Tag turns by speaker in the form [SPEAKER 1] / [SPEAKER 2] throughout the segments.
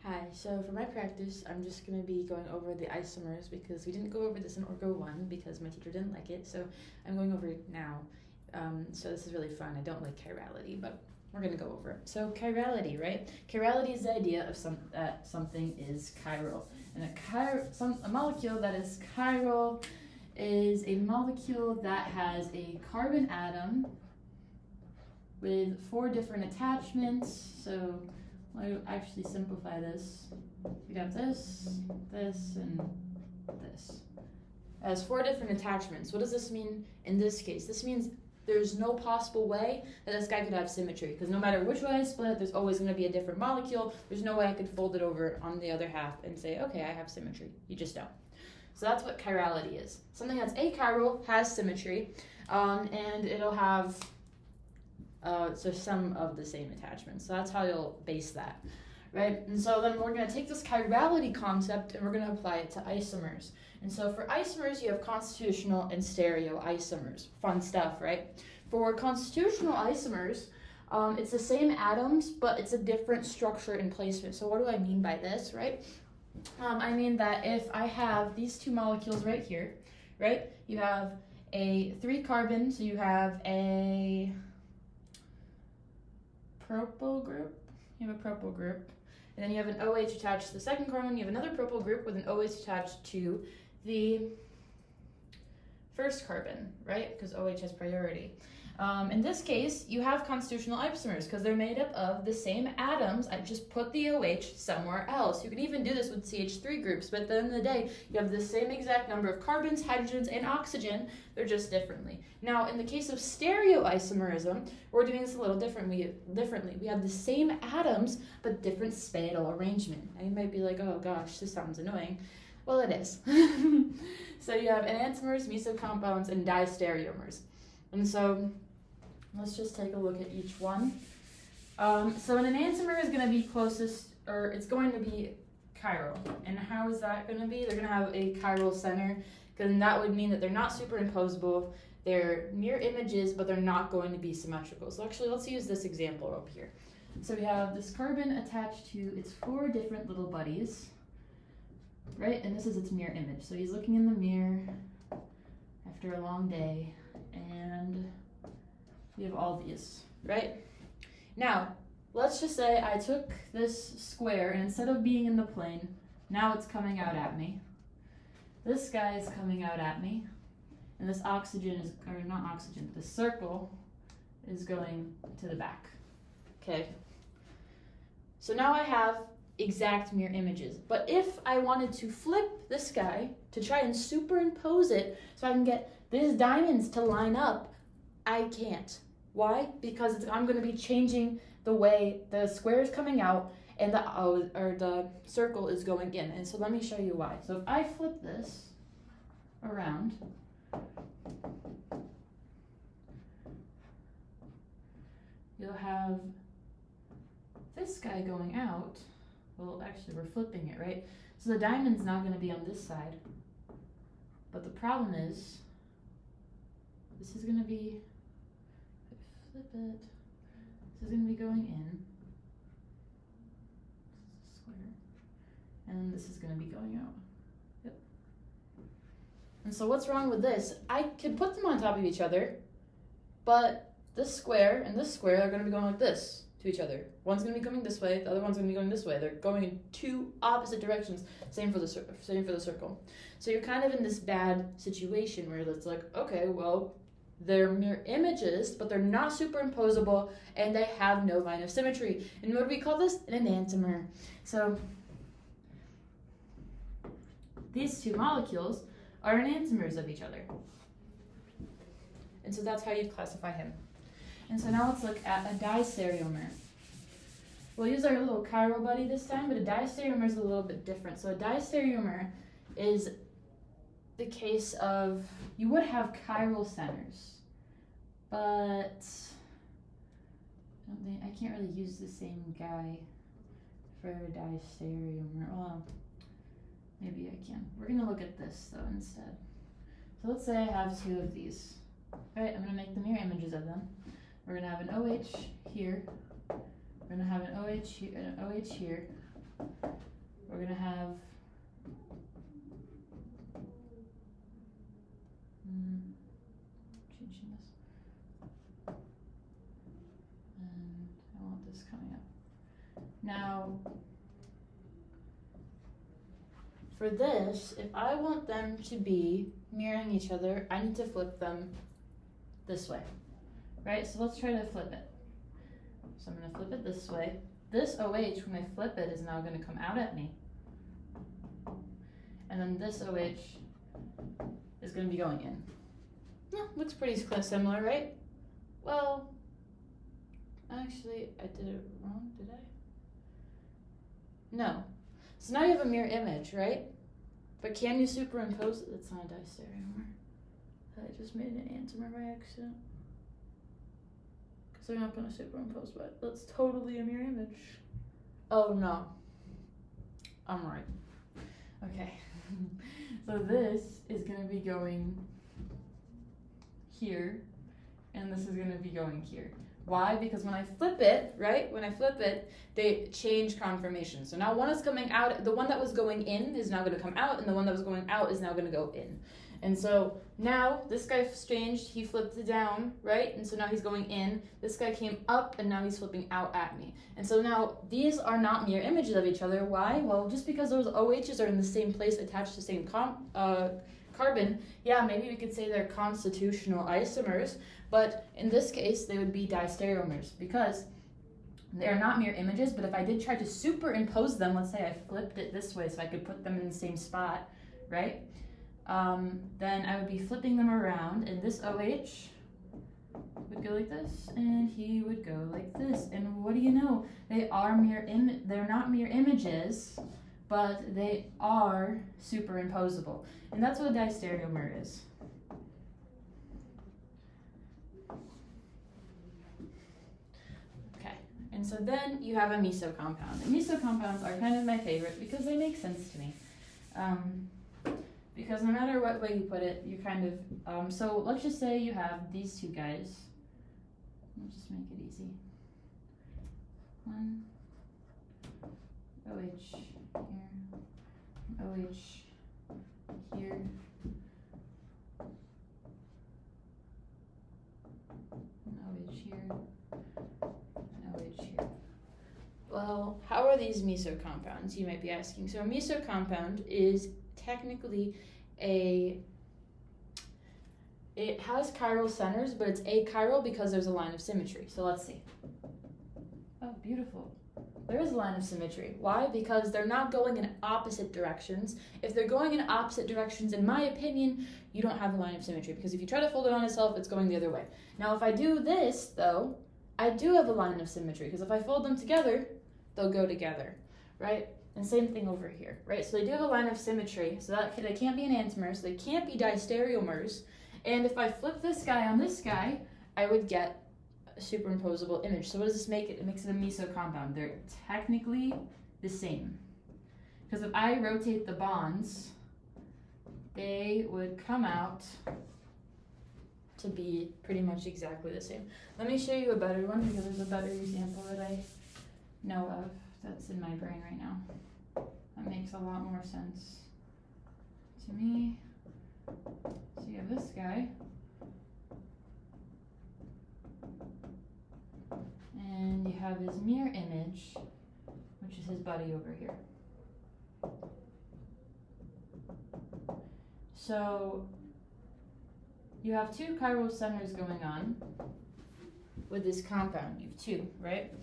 [SPEAKER 1] Hi, so for my practice, I'm just going to be going over the isomers because we didn't go over this in Orgo 1 because my teacher didn't like it, so I'm going over it now. So this is really fun. I don't like chirality, but we're going to go over it. So chirality, right? Chirality is the idea of something is chiral. And a molecule that is chiral is a molecule that has a carbon atom with 4 different attachments. So I'll actually simplify this. We have this, this, and this. It has 4 different attachments. What does this mean in this case? This means there's no possible way that this guy could have symmetry, because no matter which way I split it, there's always going to be a different molecule. There's no way I could fold it over on the other half and say, okay, I have symmetry. You just don't. So that's what chirality is. Something that's achiral has symmetry, and it'll have so some of the same attachments. So that's how you'll base that, right? And so then we're going to take this chirality concept and we're going to apply it to isomers. And so for isomers, you have constitutional and stereoisomers. Fun stuff, right? For constitutional isomers, it's the same atoms, but it's a different structure and placement. So what do I mean by this, right? I mean that if I have these 2 molecules right here, right? You have a 3 carbon, so you have a propyl group. You have a propyl group. And then you have an OH attached to the second carbon. You have another propyl group with an OH attached to the first carbon, right? Because OH has priority. In this case, you have constitutional isomers because they're made up of the same atoms. I just put the OH somewhere else. You can even do this with CH3 groups, but at the end of the day, you have the same exact number of carbons, hydrogens, and oxygen. They're just differently. Now, in the case of stereoisomerism, we're doing this a little differently. We have the same atoms, but different spatial arrangement. Now, you might be like, oh gosh, this sounds annoying. Well, it is. So you have enantiomers, mesocompounds, and diastereomers. And so let's just take a look at each one. So an enantiomer is going to be closest, or it's going to be chiral. And how is that going to be? They're going to have a chiral center, because that would mean that they're not superimposable. They're mirror images, but they're not going to be symmetrical. So actually, let's use this example up here. So we have this carbon attached to its 4 different little buddies, right? And this is its mirror image. So he's looking in the mirror after a long day. And we have all these, right? Now, let's just say I took this square, and instead of being in the plane, now it's coming out at me. This guy is coming out at me, and this oxygen is, or not oxygen, the circle is going to the back. Okay. So now I have exact mirror images. But if I wanted to flip this guy to try and superimpose it so I can get these diamonds to line up, I can't. Why? Because I'm going to be changing the way the square is coming out and the circle is going in. And so let me show you why. So if I flip this around, you'll have this guy going out. Well, actually, we're flipping it, right? So the diamond's now going to be on this side. But the problem is, this is going to be, if I flip it, this is going to be going in, square, and this is going to be going out. Yep. And so what's wrong with this? I could put them on top of each other, but this square and this square are going to be going like this to each other. One's going to be coming this way, the other one's going to be going this way. They're going in 2 opposite directions. Same for the circle. So you're kind of in this bad situation where it's like, okay, well, they're mirror images, but they're not superimposable, and they have no line of symmetry. And what do we call this? An enantiomer. So these 2 molecules are enantiomers of each other. And so that's how you'd classify him. And so now let's look at a diastereomer. We'll use our little chiral buddy this time, but a diastereomer is a little bit different. So a diastereomer is the case of, you would have chiral centers, but I can't really use the same guy for a diastereomer. Well, maybe I can. We're going to look at this, though, instead. So let's say I have 2 of these. All right, I'm going to make the mirror images of them. We're going to have an OH here. We're going to have an OH here and an OH here. going to have changing this. And I want this coming up. Now, for this, if I want them to be mirroring each other, I need to flip them this way, right? So let's try to flip it. So I'm going to flip it this way. This OH, when I flip it, is now going to come out at me. And then this OH is going to be going in. Yeah, looks pretty similar, right? Well, actually, I did it wrong, did I? No. So now you have a mirror image, right? But can you superimpose it? It's not a diastereomer. I just made an enantiomer by accident. Because they're not going to superimpose, but that's totally a mirror image. Oh no. I'm right. Okay. So this is going to be going here, and this is going to be going here. Why? Because when I flip it, right? When I flip it, they change conformation. So now one is coming out, the one that was going in is now going to come out, and the one that was going out is now going to go in. And so now this guy's changed, he flipped it down, right? And so now he's going in. This guy came up, and now he's flipping out at me. And so now these are not mirror images of each other. Why? Well, just because those OHs are in the same place attached to the same carbon, yeah, maybe we could say they're constitutional isomers, but in this case, they would be diastereomers because they're not mirror images, but if I did try to superimpose them, let's say I flipped it this way so I could put them in the same spot, right? Then I would be flipping them around, and this OH would go like this, and he would go like this. And what do you know? They are they're not mirror images, but they are superimposable. And that's what a diastereomer is. Okay, and so then you have a mesocompound. And mesocompounds are kind of my favorite because they make sense to me. Because no matter what way you put it, you kind of, so let's just say you have these two guys. Let's just make it easy. One OH here, OH here, and OH here, and OH here. Well, how are these mesocompounds, you might be asking? So a mesocompound is technically it has chiral centers, but it's achiral because there's a line of symmetry. So let's see. Oh, beautiful. There is a line of symmetry. Why? Because they're not going in opposite directions. If they're going in opposite directions, in my opinion, you don't have a line of symmetry, because if you try to fold it on itself, it's going the other way. Now, if I do this, though, I do have a line of symmetry, because if I fold them together, they'll go together, right? And same thing over here, right? So they do have a line of symmetry, so that they can't be enantiomers, they can't be diastereomers, and if I flip this guy on this guy, I would get a superimposable image. So what does this make it? It makes it a mesocompound. They're technically the same. Because if I rotate the bonds, they would come out to be pretty much exactly the same. Let me show you a better one, because there's a better example that I know of that's in my brain right now. That makes a lot more sense to me. So you have this guy, and you have his mirror image, which is his buddy over here. So you have two chiral centers going on with this compound. You have two, right?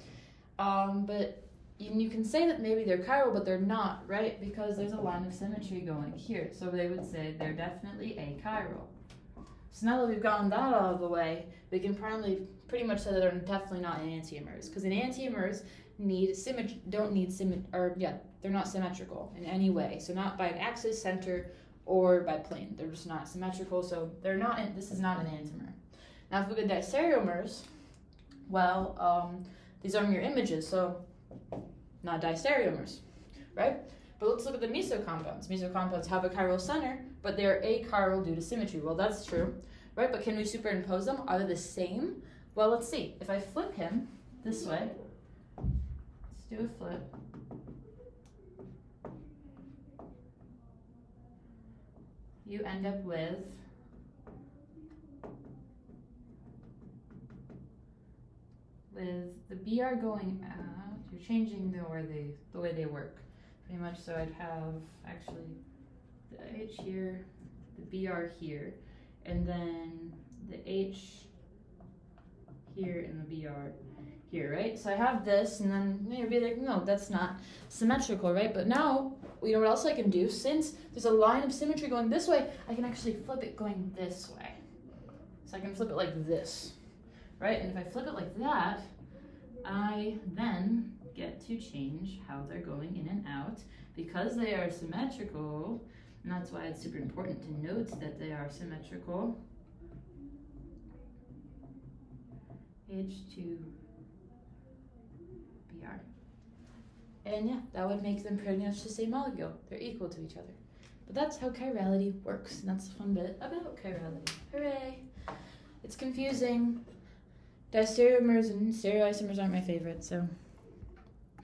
[SPEAKER 1] But you can say that maybe they're chiral, but they're not, right? Because there's a line of symmetry going here. So they would say they're definitely achiral. So now that we've gotten that out of the way, we can pretty much say that they're definitely not enantiomers, because enantiomers they're not symmetrical in any way. So not by an axis, center, or by plane. They're just not symmetrical, so they're not. This is not an enantiomer. Now, if we look at diastereomers, well, these are mirror images, so not diastereomers, right? But let's look at the mesocompounds. Mesocompounds have a chiral center, but they're achiral due to symmetry. Well, that's true, right? But can we superimpose them? Are they the same? Well, let's see. If I flip him this way, let's do a flip. you end up with the BR going out, you're changing the way they work pretty much. So I'd have actually the H here, the BR here, and then the H here and the BR here, right? So I have this, and then you'd be like, no, that's not symmetrical, right? But now, you know what else I can do? Since there's a line of symmetry going this way, I can actually flip it going this way. So I can flip it like this, right? And if I flip it like that, I then get to change how they're going in and out because they are symmetrical, and that's why it's super important to note that they are symmetrical. H2 BR. And yeah, that would make them pretty much the same molecule. They're equal to each other. But that's how chirality works, and that's the fun bit about chirality. Hooray! It's confusing. Diastereomers and stereoisomers aren't my favorite, so